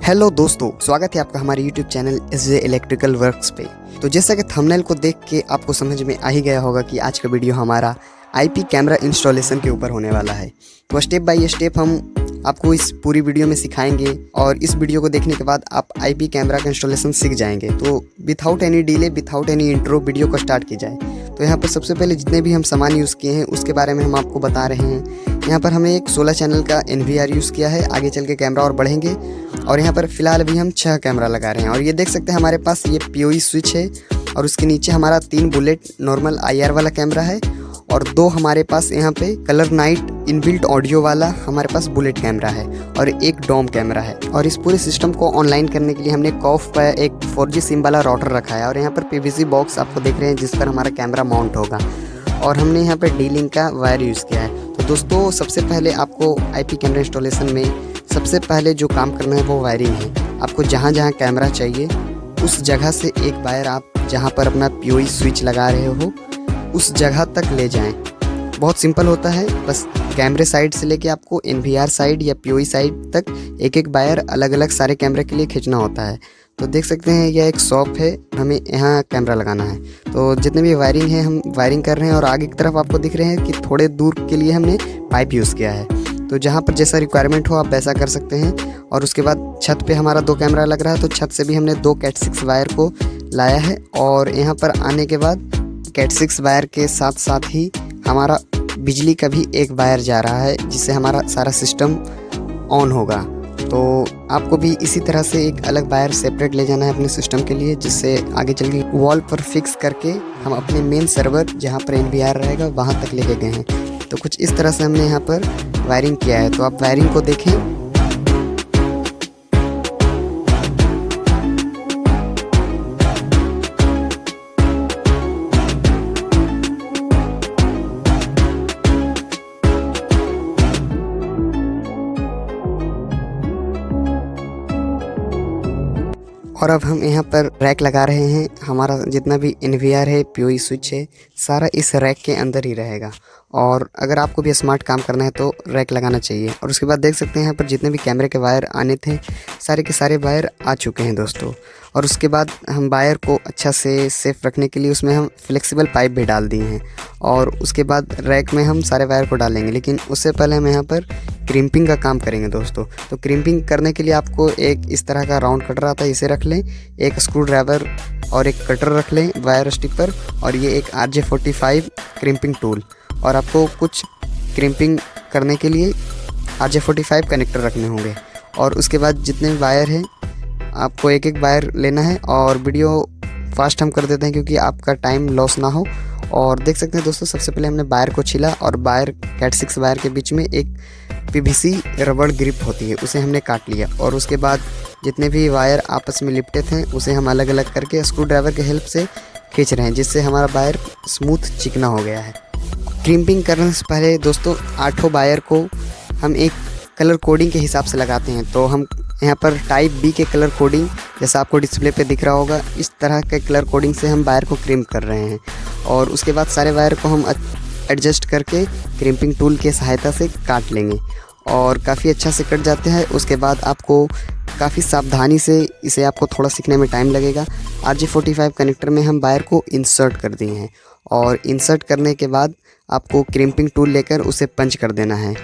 Hello दोस्तों, स्वागत है आपका हमारे YouTube channel SJ electrical works पे। तो जैसा कि थंबनेल को देख के आपको समझ में आ ही गया होगा कि आज का वीडियो हमारा आईपी कैमरा इंस्टॉलेशन के ऊपर होने वाला है। तो स्टेप बाय स्टेप हम आपको इस पूरी वीडियो में सिखाएंगे और इस वीडियो को देखने के बाद आप आईपी कैमरा का इंस्टॉलेशन सीख जाएंगे। तो without any delay, without any intro video को स्टार्ट की जाए। तो यहाँ पर सबसे पहले जितने भी हम सामान यूज़ किए हैं उसके बारे में हम आपको बता रहे हैं। यहाँ पर हमने एक 16 चैनल का NVR यूज़ किया है, आगे चल के कैमरा और बढ़ेंगे। और यहाँ पर फिलहाल अभी हम 6 कैमरा लगा रहे हैं और ये देख सकते हैं हमारे पास ये POE स्विच है और उसके नीचे हमारा 3 बुलेट नॉर्मल IR वाला कैमरा है और 2 हमारे पास यहाँ पे कलर नाइट इनबिल्ट ऑडियो वाला हमारे पास बुलेट कैमरा है और एक डोम कैमरा है। और इस पूरे सिस्टम को ऑनलाइन करने के लिए हमने कॉफ पर एक 4G सिम वाला राउटर रखा है और यहाँ पर PVC बॉक्स आपको देख रहे हैं जिस पर हमारा कैमरा माउंट होगा। और हमने यहाँ पर D-Link का वायर यूज़ किया है। तो दोस्तों, सबसे पहले आपको आईपी कैमरा इंस्टॉलेशन में सबसे पहले जो काम करना है वो वायरिंग है। आपको जहाँ जहाँ कैमरा चाहिए उस जगह से एक वायर आप जहाँ पर अपना POE स्विच लगा रहे हो उस जगह तक ले जाएं। बहुत सिंपल होता है, बस कैमरे साइड से लेके आपको NVR साइड या POE साइड तक एक एक वायर अलग अलग सारे कैमरे के लिए खींचना होता है। तो देख सकते हैं यह एक शॉप है, हमें यहाँ कैमरा लगाना है। तो जितने भी वायरिंग है हम वायरिंग कर रहे हैं और आगे की तरफ आपको दिख रहे हैं कि थोड़े दूर के लिए हमने पाइप यूज़ किया है। तो जहाँ पर जैसा रिक्वायरमेंट हो आप वैसा कर सकते हैं। और उसके बाद छत पे हमारा 2 कैमरा लग रहा है, तो छत से भी हमने 2 Cat 6 वायर को लाया है। और यहाँ पर आने के बाद Cat 6 वायर के साथ साथ ही हमारा बिजली का भी एक वायर जा रहा है जिससे हमारा सारा सिस्टम ऑन होगा। तो आपको भी इसी तरह से एक अलग वायर सेपरेट ले जाना है अपने सिस्टम के लिए, जिससे आगे चल के वॉल पर फिक्स करके हम अपने मेन सर्वर जहाँ पर NVR रहेगा वहाँ तक लेके गए हैं। तो कुछ इस तरह से हमने यहाँ पर वायरिंग किया है। तो आप वायरिंग को देखें। और अब हम यहाँ पर रैक लगा रहे हैं। हमारा जितना भी NVR है, POE स्विच है, सारा इस रैक के अंदर ही रहेगा। और अगर आपको भी स्मार्ट काम करना है तो रैक लगाना चाहिए। और उसके बाद देख सकते हैं यहाँ पर जितने भी कैमरे के वायर आने थे सारे के सारे वायर आ चुके हैं दोस्तों। और उसके बाद हम वायर को अच्छा से सेफ रखने के लिए उसमें हम फ्लेक्सिबल पाइप भी डाल दिए हैं। और उसके बाद रैक में हम सारे वायर को डालेंगे, लेकिन उससे पहले हम यहाँ पर क्रिम्पिंग का काम करेंगे दोस्तों। तो क्रिम्पिंग करने के लिए आपको एक इस तरह का राउंड कटर आता है, इसे रख लें। एक स्क्रू ड्राइवर और एक कटर रख लें, वायर स्टिपर, और ये एक RJ45 क्रिम्पिंग टूल। और आपको कुछ क्रिम्पिंग करने के लिए RJ45 कनेक्टर रखने होंगे। और उसके बाद जितने भी वायर हैं आपको एक एक वायर लेना है। और वीडियो फास्ट हम कर देते हैं क्योंकि आपका टाइम लॉस ना हो। और देख सकते हैं दोस्तों, सबसे पहले हमने वायर को छिला और वायर Cat 6 वायर के बीच में एक PVC रबड़ ग्रिप होती है, उसे हमने काट लिया। और उसके बाद जितने भी वायर आपस में लिपटे थे उसे हम अलग अलग करके स्क्रू ड्राइवर के हेल्प से खींच रहे हैं, जिससे हमारा वायर स्मूथ चिकना हो गया है। क्रिम्पिंग करने से पहले दोस्तों 8 वायर को हम एक कलर कोडिंग के हिसाब से लगाते हैं। तो हम यहाँ पर टाइप B के कलर कोडिंग, जैसा आपको डिस्प्ले पे दिख रहा होगा, इस तरह के कलर कोडिंग से हम वायर को क्रिम्प कर रहे हैं। और उसके बाद सारे वायर को हम एडजस्ट करके क्रिम्पिंग टूल के सहायता से काट लेंगे और काफ़ी अच्छा से कट जाते हैं। उसके बाद आपको काफ़ी सावधानी से इसे आपको थोड़ा सीखने में टाइम लगेगा। RJ45 कनेक्टर में हम वायर को इंसर्ट कर दिए हैं और इंसर्ट करने के बाद आपको क्रिम्पिंग टूल लेकर उसे पंच कर देना है।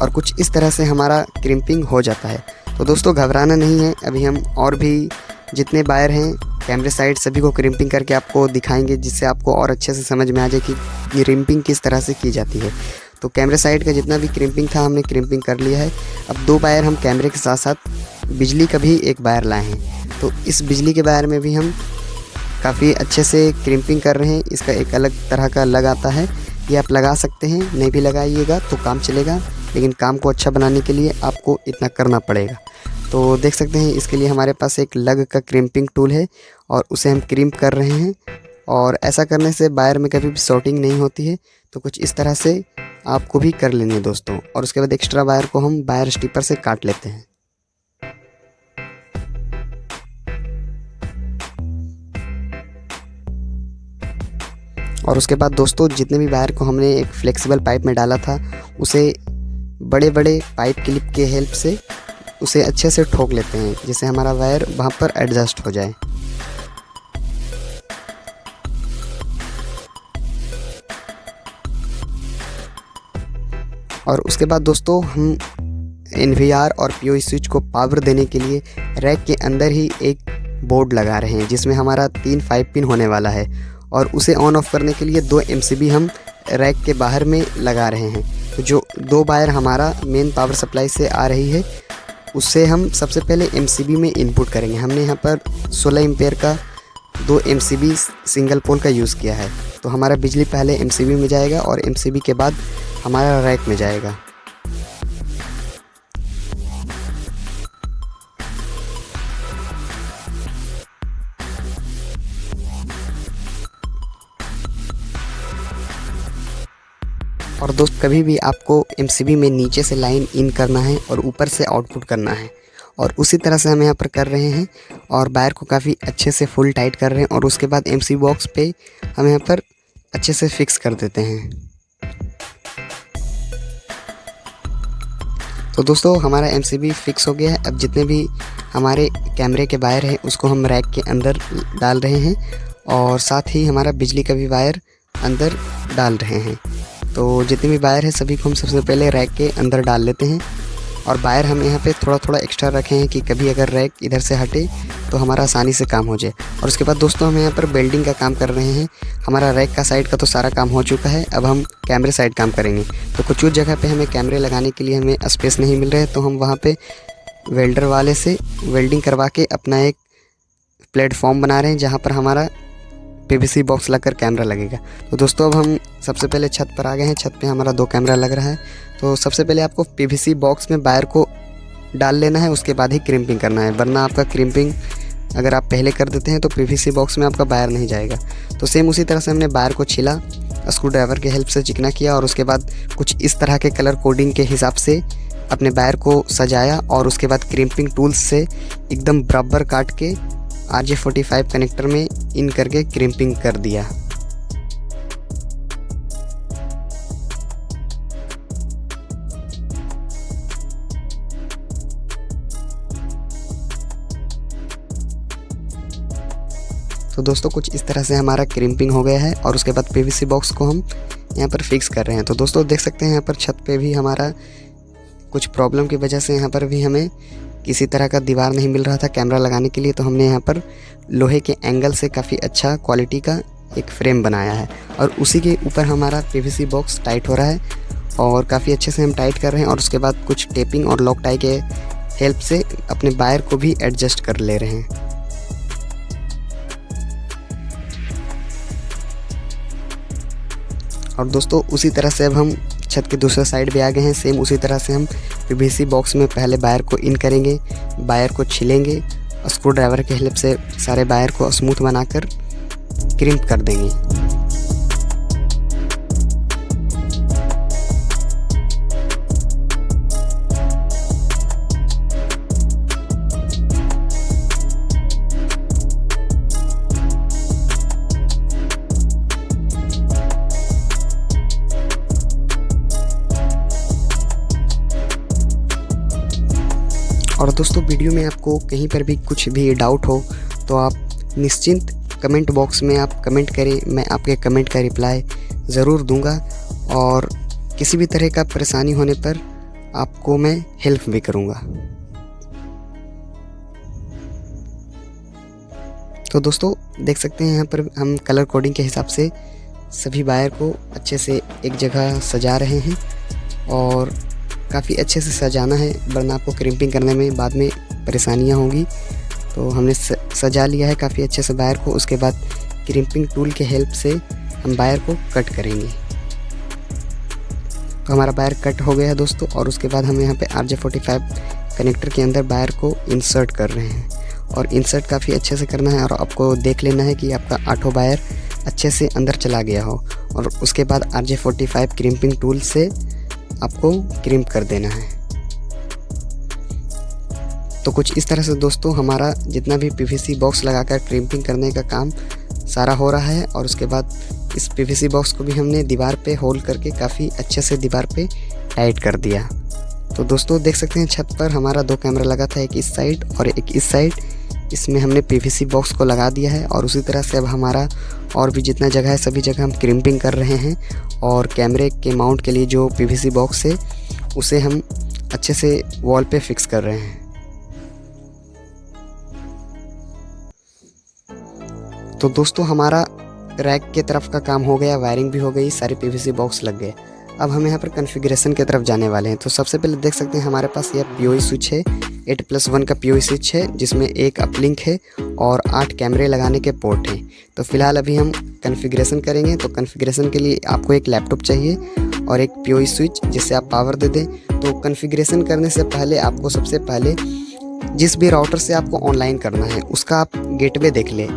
और कुछ इस तरह से हमारा क्रिम्पिंग हो जाता है। तो दोस्तों, घबराना नहीं है, अभी हम और भी जितने वायर हैं कैमरे साइड सभी को क्रिम्पिंग करके आपको दिखाएंगे, जिससे आपको और अच्छे से समझ में आ जाए कि क्रिम्पिंग किस तरह से की जाती है। तो कैमरे साइड का जितना भी क्रिम्पिंग था हमने क्रिम्पिंग कर लिया है। अब 2 वायर हम कैमरे के साथ साथ बिजली का भी एक वायर लाए हैं। तो इस बिजली के वायर में भी हम काफ़ी अच्छे से क्रिम्पिंग कर रहे हैं। इसका एक अलग तरह का लग आता है, ये आप लगा सकते हैं, नहीं भी लगाइएगा तो काम चलेगा, लेकिन काम को अच्छा बनाने के लिए आपको इतना करना पड़ेगा। तो देख सकते हैं इसके लिए हमारे पास एक लग का क्रिम्पिंग टूल है और उसे हम क्रिम्प कर रहे हैं। और ऐसा करने से वायर में कभी भी शॉर्टिंग नहीं होती है। तो कुछ इस तरह से आपको भी कर लेनी है दोस्तों। और उसके बाद एक्स्ट्रा वायर को हम वायर स्टिपर से काट लेते हैं। और उसके बाद दोस्तों जितने भी वायर को हमने एक फ्लेक्सिबल पाइप में डाला था उसे बड़े बड़े पाइप क्लिप के हेल्प से उसे अच्छे से ठोक लेते हैं, जिससे हमारा वायर वहाँ पर एडजस्ट हो जाए। और उसके बाद दोस्तों हम NVR और POE स्विच को पावर देने के लिए रैक के अंदर ही एक बोर्ड लगा रहे हैं, जिसमें हमारा 3 5 पिन होने वाला है। और उसे ऑन ऑफ करने के लिए 2 MCB हम रैक के बाहर में लगा रहे हैं। तो जो 2 वायर हमारा मेन पावर सप्लाई से आ रही है उससे हम सबसे पहले MCB में इनपुट करेंगे। हमने यहाँ पर 16 एम्पेयर का 2 MCB सिंगल पोल का यूज़ किया है। तो हमारा बिजली पहले MCB में जाएगा और MCB के बाद हमारा रैक में जाएगा। और दोस्त कभी भी आपको MCB में नीचे से लाइन इन करना है और ऊपर से आउटपुट करना है, और उसी तरह से हम यहाँ पर कर रहे हैं। और वायर को काफ़ी अच्छे से फुल टाइट कर रहे हैं और उसके बाद MCB बॉक्स पे हम यहाँ पर अच्छे से फिक्स कर देते हैं। तो दोस्तों हमारा MCB फिक्स हो गया है। अब जितने भी हमारे कैमरे के वायर हैं उसको हम रैक के अंदर डाल रहे हैं और साथ ही हमारा बिजली का भी वायर अंदर डाल रहे हैं। तो जितने भी वायर हैं सभी को हम सबसे पहले रैक के अंदर डाल लेते हैं। और वायर हम यहाँ पे थोड़ा थोड़ा एक्स्ट्रा रखे हैं कि कभी अगर रैक इधर से हटे तो हमारा आसानी से काम हो जाए। और उसके बाद दोस्तों हम यहाँ पर वेल्डिंग का काम कर रहे हैं। हमारा रैक का साइड का तो सारा काम हो चुका है, अब हम कैमरे साइड काम करेंगे। तो कुछ जगह पे हमें कैमरे लगाने के लिए हमें स्पेस नहीं मिल रहा है, तो हम वहाँ पे वेल्डर वाले से वेल्डिंग करवा के अपना एक प्लेटफॉर्म बना रहे हैं जहाँ पर हमारा PVC बॉक्स लगकर कैमरा लगेगा। तो दोस्तों अब हम सबसे पहले छत पर आ गए हैं। छत पे हमारा 2 कैमरा लग रहा है। तो सबसे पहले आपको PVC बॉक्स में वायर को डाल लेना है, उसके बाद ही क्रिम्पिंग करना है, वरना आपका क्रिम्पिंग अगर आप पहले कर देते हैं तो PVC बॉक्स में आपका वायर नहीं जाएगा। तो सेम उसी तरह से हमने वायर को छिला, स्क्रू ड्राइवर के हेल्प से चिकना किया और उसके बाद कुछ इस तरह के कलर कोडिंग के हिसाब से अपने वायर को सजाया और उसके बाद क्रिम्पिंग टूल्स से एकदम बराबर काट के RJ45 कनेक्टर में इन करके क्रिम्पिंग कर दिया। तो दोस्तों कुछ इस तरह से हमारा क्रिम्पिंग हो गया है और उसके बाद PVC बॉक्स को हम यहाँ पर फिक्स कर रहे हैं। तो दोस्तों देख सकते हैं यहाँ पर छत पे भी हमारा कुछ प्रॉब्लम की वजह से यहाँ पर भी हमें किसी तरह का दीवार नहीं मिल रहा था कैमरा लगाने के लिए। तो हमने यहाँ पर लोहे के एंगल से काफ़ी अच्छा क्वालिटी का एक फ्रेम बनाया है और उसी के ऊपर हमारा PVC बॉक्स टाइट हो रहा है और काफ़ी अच्छे से हम टाइट कर रहे हैं। और उसके बाद कुछ टेपिंग और लॉक टाई के हेल्प से अपने वायर को भी एडजस्ट कर ले रहे हैं। और दोस्तों उसी तरह से अब हम छत के दूसरे साइड भी आ गए हैं। सेम उसी तरह से हम PVC बॉक्स में पहले वायर को इन करेंगे, वायर को छिलेंगे और स्क्रू ड्राइवर के हेल्प से सारे वायर को स्मूथ बनाकर क्रिम्प कर देंगे। और दोस्तों वीडियो में आपको कहीं पर भी कुछ भी डाउट हो तो आप निश्चिंत कमेंट बॉक्स में आप कमेंट करें, मैं आपके कमेंट का रिप्लाई ज़रूर दूंगा और किसी भी तरह का परेशानी होने पर आपको मैं हेल्प भी करूंगा। तो दोस्तों देख सकते हैं यहाँ पर हम कलर कोडिंग के हिसाब से सभी वायर को अच्छे से एक जगह सजा रहे हैं और काफ़ी अच्छे से सजाना है, वरना आपको क्रिम्पिंग करने में बाद में परेशानियाँ होंगी। तो हमने सजा लिया है काफ़ी अच्छे से वायर को। उसके बाद क्रिम्पिंग टूल के हेल्प से हम वायर को कट करेंगे। तो हमारा वायर कट हो गया है दोस्तों और उसके बाद हम यहाँ पे RJ45 कनेक्टर के अंदर वायर को इंसर्ट कर रहे हैं और इंसर्ट काफ़ी अच्छे से करना है और आपको देख लेना है कि आपका 8 वायर अच्छे से अंदर चला गया हो। और उसके बाद RJ45 क्रिम्पिंग टूल से आपको क्रिम्प कर देना है। तो कुछ इस तरह से दोस्तों हमारा जितना भी PVC बॉक्स लगाकर क्रिम्पिंग करने का काम सारा हो रहा है और उसके बाद इस पीवीसी बॉक्स को भी हमने दीवार पे होल करके काफ़ी अच्छे से दीवार पे टाइट कर दिया। तो दोस्तों देख सकते हैं छत पर हमारा 2 कैमरा लगा था, एक इस साइड और एक इस साइड। इसमें हमने पीवीसी बॉक्स को लगा दिया है और उसी तरह से अब हमारा और भी जितना जगह है सभी जगह हम क्रिम्पिंग कर रहे हैं और कैमरे के माउंट के लिए जो पीवीसी बॉक्स है उसे हम अच्छे से वॉल पे फिक्स कर रहे हैं। तो दोस्तों हमारा रैक के तरफ का काम हो गया, वायरिंग भी हो गई, सारे पीवीसी बॉक्स लग गए। अब हम यहाँ पर कॉन्फ़िगरेशन की तरफ जाने वाले हैं। तो सबसे पहले देख सकते हैं हमारे पास यह पीओई स्विच है, 8+1 का पीओई स्विच है जिसमें एक अपलिंक है और 8 कैमरे लगाने के पोर्ट हैं। तो फिलहाल अभी हम कॉन्फ़िगरेशन करेंगे। तो कॉन्फ़िगरेशन के लिए आपको एक लैपटॉप चाहिए और एक पीओई स्विच जिससे आप पावर दे दें। तो कॉन्फ़िगरेशन करने से पहले आपको सबसे पहले जिस भी राउटर से आपको ऑनलाइन करना है उसका आप गेटवे देख लें,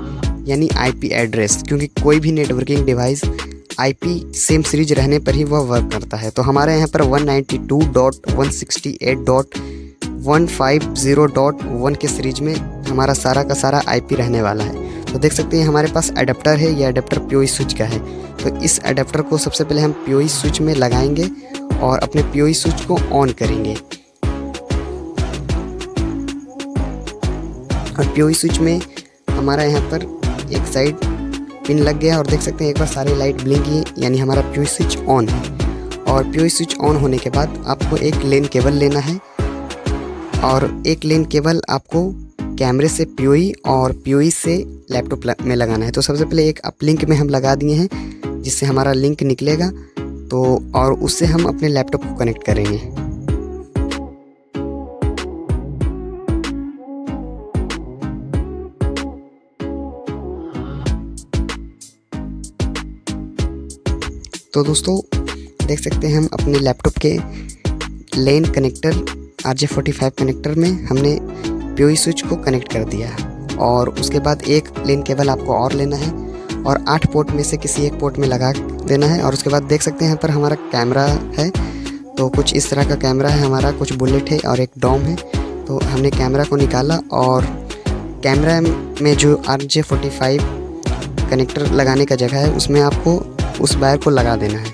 यानी आईपी एड्रेस, क्योंकि कोई भी networking device IP same series रहने पर ही वह वर्क करता है। तो हमारे यहाँ पर 192.168.150.1 के सीरीज में हमारा सारा का सारा आईपी रहने वाला है। तो देख सकते हैं हमारे पास अडेप्टर है, यह अडेप्टर पीओई स्विच का है। तो इस अडेप्टर को सबसे पहले हम पीओई स्विच में लगाएंगे और अपने पीओई स्विच को ऑन करेंगे। और पीओई स्विच में हमारा यहाँ पर एक साइड पिन लग गया और देख सकते हैं एक बार सारी लाइट ब्लिंक की, यानी हमारा पीओई स्विच ऑन है। और पीओई स्विच ऑन होने के बाद आपको एक लेन केबल लेना है और एक लेन केबल आपको कैमरे से पीओई और पीओई से लैपटॉप में लगाना है। तो सबसे पहले एक अपलिंक में हम लगा दिए हैं जिससे हमारा लिंक निकलेगा, तो और उससे हम अपने लैपटॉप को कनेक्ट करेंगे। तो दोस्तों देख सकते हैं हम अपने लैपटॉप के लेन कनेक्टर RJ45 कनेक्टर में हमने पीओई स्विच को कनेक्ट कर दिया और उसके बाद एक लेन केबल आपको और लेना है और 8 पोर्ट में से किसी एक पोर्ट में लगा देना है। और उसके बाद देख सकते हैं यहाँ पर हमारा कैमरा है, तो कुछ इस तरह का कैमरा है हमारा, कुछ बुलेट है और एक डॉम है। तो हमने कैमरा को निकाला और कैमरा में जो RJ45 कनेक्टर लगाने का जगह है उसमें आपको उस वायर को लगा देना है।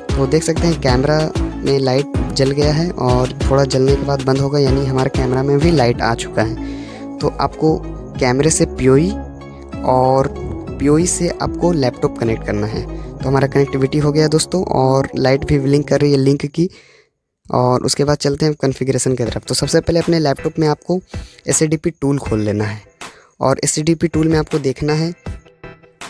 तो देख सकते हैं कैमरा में लाइट जल गया है और थोड़ा जलने के बाद बंद होगा, यानी हमारे कैमरा में भी लाइट आ चुका है। तो आपको कैमरे से पीओई और पीओई से आपको लैपटॉप कनेक्ट करना है। तो हमारा कनेक्टिविटी हो गया दोस्तों और लाइट भी ब्लिंक कर रही है लिंक की। और उसके बाद चलते हैं कॉन्फ़िगरेशन की तरफ। तो सबसे पहले अपने लैपटॉप में आपको SADP टूल खोल लेना है और SADP टूल में आपको देखना है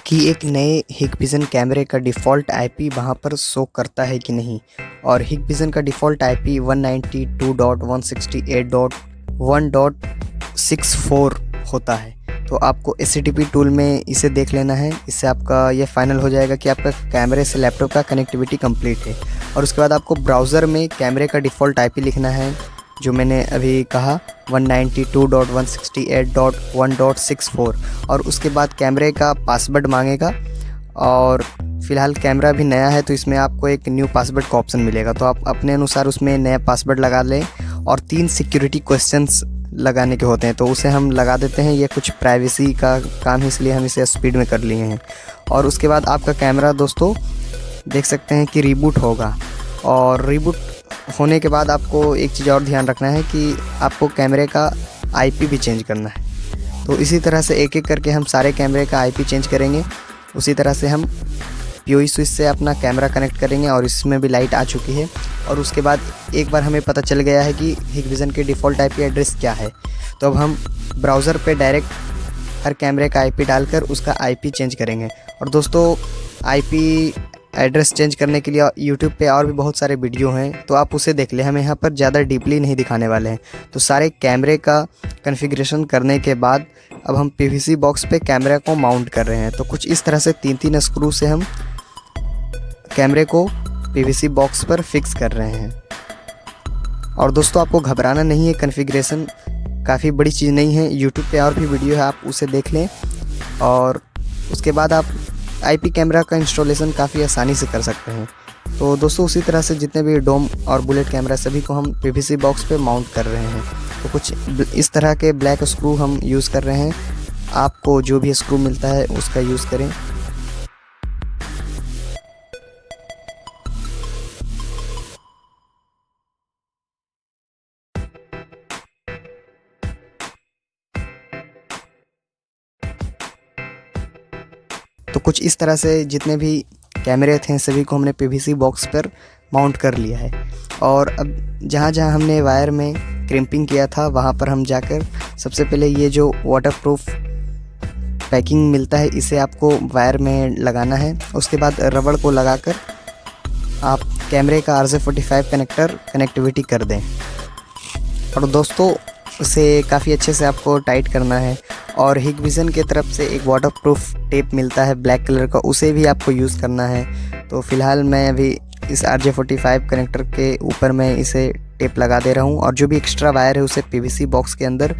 कि एक नए Hikvision कैमरे का डिफ़ॉल्ट आईपी वहाँ पर शो करता है कि नहीं। और Hikvision का डिफ़ॉल्ट आईपी 192.168.1.64 होता है। तो आपको SADP टूल में इसे देख लेना है, इससे आपका ये फाइनल हो जाएगा कि आपका कैमरे से लैपटॉप का कनेक्टिविटी कंप्लीट है। और उसके बाद आपको ब्राउज़र में कैमरे का डिफ़ॉल्ट आईपी लिखना है, जो मैंने अभी कहा 192.168.1.64, और उसके बाद कैमरे का पासवर्ड मांगेगा। और फ़िलहाल कैमरा भी नया है तो इसमें आपको एक न्यू पासवर्ड का ऑप्शन मिलेगा, तो आप अपने अनुसार उसमें नया पासवर्ड लगा लें। और 3 सिक्योरिटी क्वेश्चंस लगाने के होते हैं तो उसे हम लगा देते हैं। ये कुछ प्राइवेसी का काम है इसलिए हम इसे स्पीड में कर लिए हैं। और उसके बाद आपका कैमरा दोस्तों देख सकते हैं कि रीबूट होगा। और रीबूट होने के बाद आपको एक चीज़ और ध्यान रखना है कि आपको कैमरे का आईपी भी चेंज करना है। तो इसी तरह से एक एक करके हम सारे कैमरे का आईपी चेंज करेंगे। उसी तरह से हम पीओई स्विच से अपना कैमरा कनेक्ट करेंगे और इसमें भी लाइट आ चुकी है। और उसके बाद एक बार हमें पता चल गया है कि Hikvision के डिफ़ॉल्ट आईपी एड्रेस क्या है, तो अब हम ब्राउज़र पे डायरेक्ट हर कैमरे का आईपी डालकर उसका आईपी चेंज करेंगे। और दोस्तों आईपी एड्रेस चेंज करने के लिए यूट्यूब पे और भी बहुत सारे वीडियो हैं, तो आप उसे देख लें। हम यहाँ पर ज़्यादा डीपली नहीं दिखाने वाले हैं। तो सारे कैमरे का कॉन्फ़िगरेशन करने के बाद अब हम पीवीसी बॉक्स पे कैमरा को माउंट कर रहे हैं। तो कुछ इस तरह से 3-3 स्क्रू से हम कैमरे को पीवीसी बॉक्स पर फिक्स कर रहे हैं। और दोस्तों आपको घबराना नहीं है, कॉन्फ़िगरेशन काफ़ी बड़ी चीज़ नहीं है। यूट्यूब पे और भी वीडियो है, आप उसे देख लें। और उसके बाद आप आईपी कैमरा का इंस्टॉलेशन काफ़ी आसानी से कर सकते हैं। तो दोस्तों उसी तरह से जितने भी डोम और बुलेट कैमरा सभी को हम पीवीसी बॉक्स पे माउंट कर रहे हैं। तो कुछ इस तरह के ब्लैक स्क्रू हम यूज़ कर रहे हैं। आपको जो भी स्क्रू मिलता है उसका यूज़ करें। तो कुछ इस तरह से जितने भी कैमरे थे सभी को हमने पीवीसी बॉक्स पर माउंट कर लिया है। और अब जहाँ जहाँ हमने वायर में क्रिम्पिंग किया था वहाँ पर हम जाकर सबसे पहले ये जो वाटरप्रूफ पैकिंग मिलता है इसे आपको वायर में लगाना है। उसके बाद रबड़ को लगाकर आप कैमरे का RJ45 कनेक्टर कनेक्टिविटी कर दें। और दोस्तों उसे काफ़ी अच्छे से आपको टाइट करना है। और हिगविज़न की तरफ से एक वाटरप्रूफ टेप मिलता है ब्लैक कलर का, उसे भी आपको यूज़ करना है। तो फ़िलहाल मैं अभी इस RJ45 कनेक्टर के ऊपर मैं इसे टेप लगा दे रहा हूँ और जो भी एक्स्ट्रा वायर है उसे पीवीसी बॉक्स के अंदर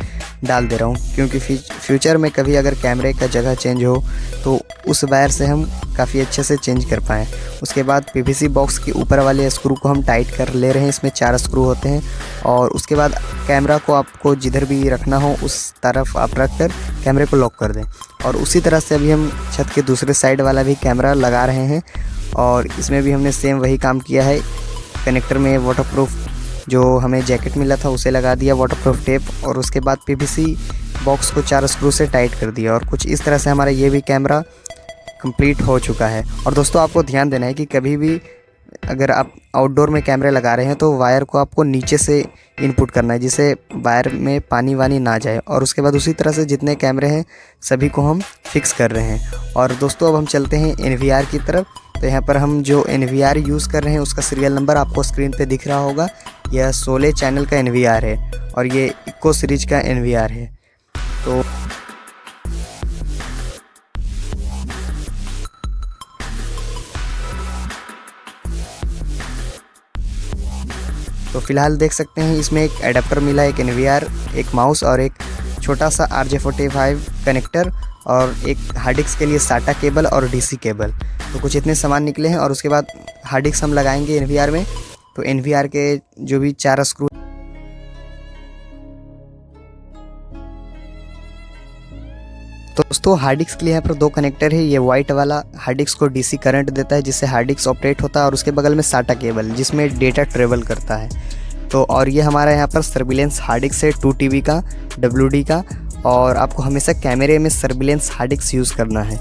डाल दे रहा हूँ, क्योंकि फ्यूचर में कभी अगर कैमरे का जगह चेंज हो तो उस वायर से हम काफ़ी अच्छे से चेंज कर पाएँ। उसके बाद पीवीसी बॉक्स के ऊपर वाले स्क्रू को हम टाइट कर ले रहे हैं। इसमें 4 स्क्रू होते हैं। और उसके बाद कैमरा को आपको जिधर भी रखना हो उस तरफ आप रख कर कैमरे को लॉक कर दें। और उसी तरह से अभी हम छत के दूसरे साइड वाला भी कैमरा लगा रहे हैं और इसमें भी हमने सेम वही काम किया है। कनेक्टर में वाटरप्रूफ जो हमें जैकेट मिला था उसे लगा दिया वाटरप्रूफ टेप और उसके बाद पीवीसी बॉक्स को 4 स्क्रू से टाइट कर दिया। और कुछ इस तरह से हमारा ये भी कैमरा कंप्लीट हो चुका है। और दोस्तों आपको ध्यान देना है कि कभी भी अगर आप आउटडोर में कैमरे लगा रहे हैं तो वायर को आपको नीचे से इनपुट करना है, जिससे वायर में पानी वानी ना जाए। और उसके बाद उसी तरह से जितने कैमरे हैं सभी को हम फिक्स कर रहे हैं। और दोस्तों अब हम चलते हैं NVR की तरफ। तो यहाँ पर हम जो NVR यूज़ कर रहे हैं उसका सीरियल नंबर आपको स्क्रीन पे दिख रहा होगा। यह 16 चैनल का NVR है और ये इको सीरीज का NVR है। तो फ़िलहाल देख सकते हैं इसमें एक एडाप्टर मिला, एक NVR, एक माउस और एक छोटा सा RJ45 कनेक्टर और एक हार्ड डिस्क के लिए SATA केबल और DC केबल। तो कुछ इतने सामान निकले हैं। और उसके बाद हार्ड डिस्क हम लगाएंगे NVR में। तो NVR के जो भी 4 स्क्रू दोस्तों हार्ड डिस्क के लिए यहाँ पर 2 कनेक्टर है। ये वाइट वाला हार्ड डिस्क को DC करंट देता है जिससे हार्ड डिस्क ऑपरेट होता है और उसके बगल में SATA केबल जिसमें डेटा ट्रेवल करता है। तो और ये हमारा यहाँ पर सर्विलेंस हार्ड डिस्क है 2 TB का WD का। और आपको हमेशा कैमरे में सर्विलेंस हार्ड डिस्क यूज़ करना है।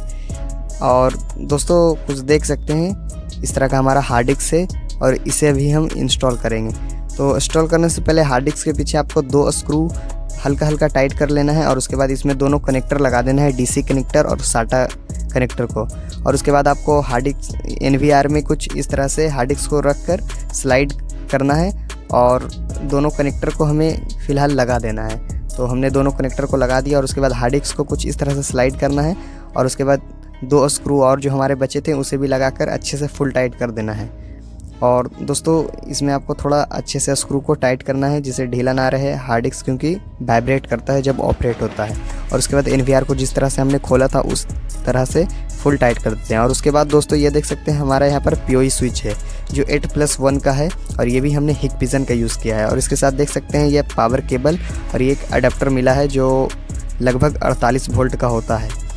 और दोस्तों कुछ देख सकते हैं इस तरह का हमारा हार्ड डिस्क है और इसे अभी हम इंस्टॉल करेंगे। तो इंस्टॉल करने से पहले हार्ड डिस्क के पीछे आपको 2 स्क्रू हल्का हल्का टाइट कर लेना है और उसके बाद इसमें दोनों कनेक्टर लगा देना है, DC कनेक्टर और SATA कनेक्टर को। और उसके बाद आपको हार्ड डिस्क NVR में कुछ इस तरह से हार्ड डिस्क को रख कर स्लाइड करना है और दोनों कनेक्टर को हमें फ़िलहाल लगा देना है। तो हमने दोनों कनेक्टर को लगा दिया और उसके बाद हार्ड डिस्क को कुछ इस तरह से स्लाइड करना है और उसके बाद 2 स्क्रू और जो हमारे बचे थे उसे भी लगाकर अच्छे से फुल टाइट कर देना है। और दोस्तों इसमें आपको थोड़ा अच्छे से स्क्रू को टाइट करना है जिससे ढीला ना रहे हार्ड डिस्क, क्योंकि वाइब्रेट करता है जब ऑपरेट होता है। और उसके बाद NVR को जिस तरह से हमने खोला था उस तरह से फुल टाइट कर देते हैं। और उसके बाद दोस्तों ये देख सकते हैं हमारा यहाँ पर PoE स्विच है जो 8+1 का है और ये भी हमने हिगविज़न का यूज़ किया है। और इसके साथ देख सकते हैं ये पावर केबल और ये एक अडेप्टर मिला है जो लगभग 48 वोल्ट का होता है।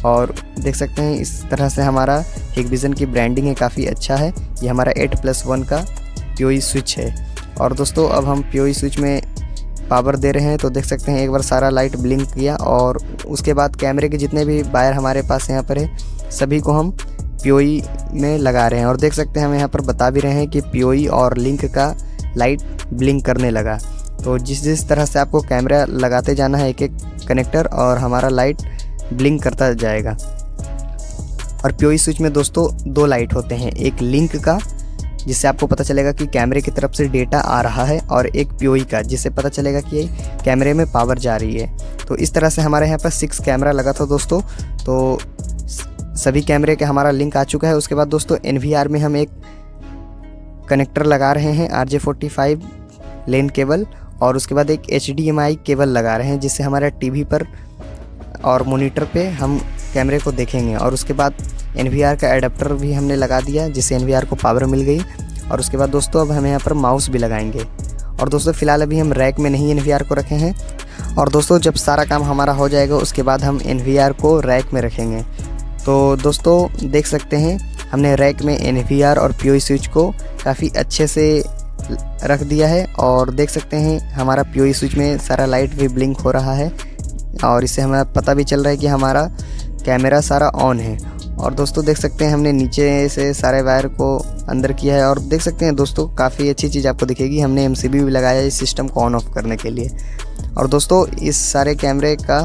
और देख सकते हैं इस तरह से हमारा हिगविज़न की ब्रांडिंग है, काफ़ी अच्छा है। ये हमारा 8+1 का PoE स्विच है। और दोस्तों अब हम PoE स्विच में पावर दे रहे हैं तो देख सकते हैं एक बार सारा लाइट ब्लिंक किया और उसके बाद कैमरे के जितने भी वायर हमारे पास यहाँ पर है सभी को हम PoE में लगा रहे हैं। और देख सकते हैं हम यहाँ पर बता भी रहे हैं कि PoE और लिंक का लाइट ब्लिंक करने लगा। तो जिस तरह से आपको कैमरा लगाते जाना है एक एक कनेक्टर और हमारा लाइट ब्लिंक करता जाएगा। और PoE स्विच में दोस्तों 2 लाइट होते हैं, एक लिंक का जिससे आपको पता चलेगा कि कैमरे की तरफ से डेटा आ रहा है और एक PoE का जिससे पता चलेगा कि कैमरे में पावर जा रही है। तो इस तरह से हमारे यहाँ पर 6 कैमरा लगा था दोस्तों। तो सभी कैमरे का हमारा लिंक आ चुका है। उसके बाद दोस्तों NVR में हम एक कनेक्टर लगा रहे हैं RJ45 लेन केबल और उसके बाद एक HDMI केबल लगा रहे हैं जिससे हमारा TV पर और मॉनिटर पे हम कैमरे को देखेंगे। और उसके बाद NVR का एडाप्टर भी हमने लगा दिया जिससे NVR को पावर मिल गई। और उसके बाद दोस्तों अब हम यहाँ पर माउस भी लगाएंगे। और दोस्तों फ़िलहाल अभी हम रैक में नहीं NVR को रखे हैं। और दोस्तों जब सारा काम हमारा हो जाएगा उसके बाद हम NVR को रैक में रखेंगे। तो दोस्तों देख सकते हैं हमने रैक में NVR और PoE स्विच को काफ़ी अच्छे से रख दिया है। और देख सकते हैं हमारा PoE स्विच में सारा लाइट भी ब्लिंक हो रहा है और इससे हमें पता भी चल रहा है कि हमारा कैमरा सारा ऑन है। और दोस्तों देख सकते हैं हमने नीचे से सारे वायर को अंदर किया है। और देख सकते हैं दोस्तों काफ़ी अच्छी चीज़ आपको दिखेगी, हमने एमसीबी भी लगाया है इस सिस्टम को ऑन ऑफ करने के लिए। और दोस्तों इस सारे कैमरे का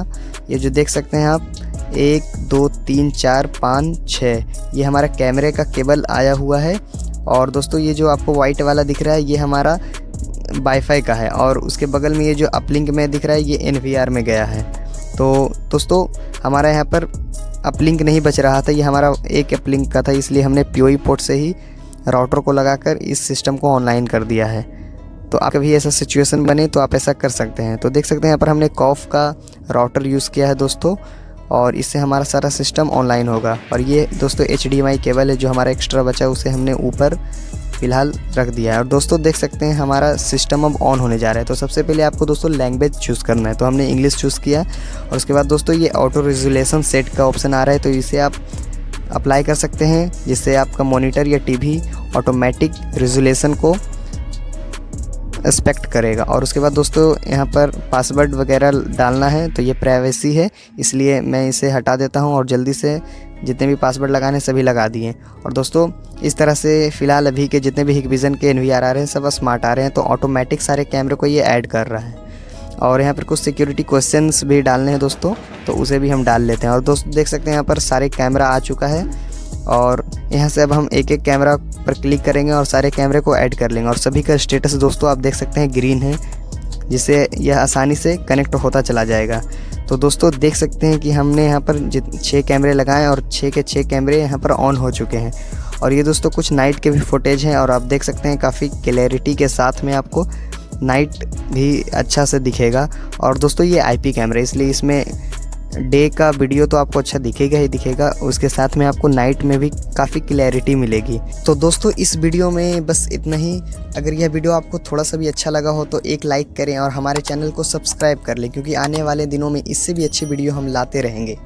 ये जो देख सकते हैं आप 1 2 3 4 5 6 ये हमारा कैमरे का केबल आया हुआ है। और दोस्तों ये जो आपको वाइट वाला दिख रहा है ये हमारा वाईफाई का है, और उसके बगल में ये जो अपलिंक में दिख रहा है ये एनवीआर में गया है। तो दोस्तों हमारा यहाँ पर अपलिंक नहीं बच रहा था, ये हमारा एक अपलिंक का था, इसलिए हमने पीओई पोर्ट से ही राउटर को लगाकर इस सिस्टम को ऑनलाइन कर दिया है। तो आप कभी ऐसा सिचुएशन बने तो आप ऐसा कर सकते हैं। तो देख सकते हैं यहाँ पर हमने कॉफ का राउटर यूज़ किया है दोस्तों, और इससे हमारा सारा सिस्टम ऑनलाइन होगा। और ये दोस्तों HDMI केबल है जो हमारा एक्स्ट्रा बचा है, उसे हमने ऊपर फ़िलहाल रख दिया है। और दोस्तों देख सकते हैं हमारा सिस्टम अब ऑन होने जा रहा है। तो सबसे पहले आपको दोस्तों लैंग्वेज चूज़ करना है, तो हमने इंग्लिश चूज़ किया। और उसके बाद दोस्तों ये ऑटो रेजोल्यूशन सेट का ऑप्शन आ रहा है, तो इसे आप अप्लाई कर सकते हैं, जिससे आपका मॉनिटर या टीवी ऑटोमेटिक रेजोल्यूशन को एक्सपेक्ट करेगा। और उसके बाद दोस्तों यहाँ पर पासवर्ड वगैरह डालना है, तो ये प्राइवेसी है इसलिए मैं इसे हटा देता हूँ, और जल्दी से जितने भी पासवर्ड लगाने सभी लगा दिए। और दोस्तों इस तरह से फ़िलहाल अभी के जितने भी हिकविज़न के एनवीआर आ रहे हैं सब स्मार्ट आ रहे हैं, तो ऑटोमेटिक सारे कैमरे को ये ऐड कर रहा है। और यहाँ पर कुछ सिक्योरिटी क्वेश्चंस भी डालने हैं दोस्तों, तो उसे भी हम डाल लेते हैं। और दोस्तों देख सकते हैं यहाँ पर सारे कैमरा आ चुका है, और यहाँ से अब हम एक एक कैमरा पर क्लिक करेंगे और सारे कैमरे को ऐड कर लेंगे। और सभी का स्टेटस दोस्तों आप देख सकते हैं ग्रीन है, जिससे यह आसानी से कनेक्ट होता चला जाएगा। तो दोस्तों देख सकते हैं कि हमने यहाँ पर 6 कैमरे लगाए और 6 के 6 कैमरे यहाँ पर ऑन हो चुके हैं। और ये दोस्तों कुछ नाइट के भी फुटेज हैं, और आप देख सकते हैं काफ़ी क्लैरिटी के साथ में आपको नाइट भी अच्छा से दिखेगा। और दोस्तों ये IP कैमरा, इसलिए इसमें डे का वीडियो तो आपको अच्छा दिखेगा ही दिखेगा, उसके साथ में आपको नाइट में भी काफ़ी क्लैरिटी मिलेगी। तो दोस्तों इस वीडियो में बस इतना ही। अगर यह वीडियो आपको थोड़ा सा भी अच्छा लगा हो तो एक लाइक करें और हमारे चैनल को सब्सक्राइब कर लें, क्योंकि आने वाले दिनों में इससे भी अच्छी वीडियो हम लाते रहेंगे।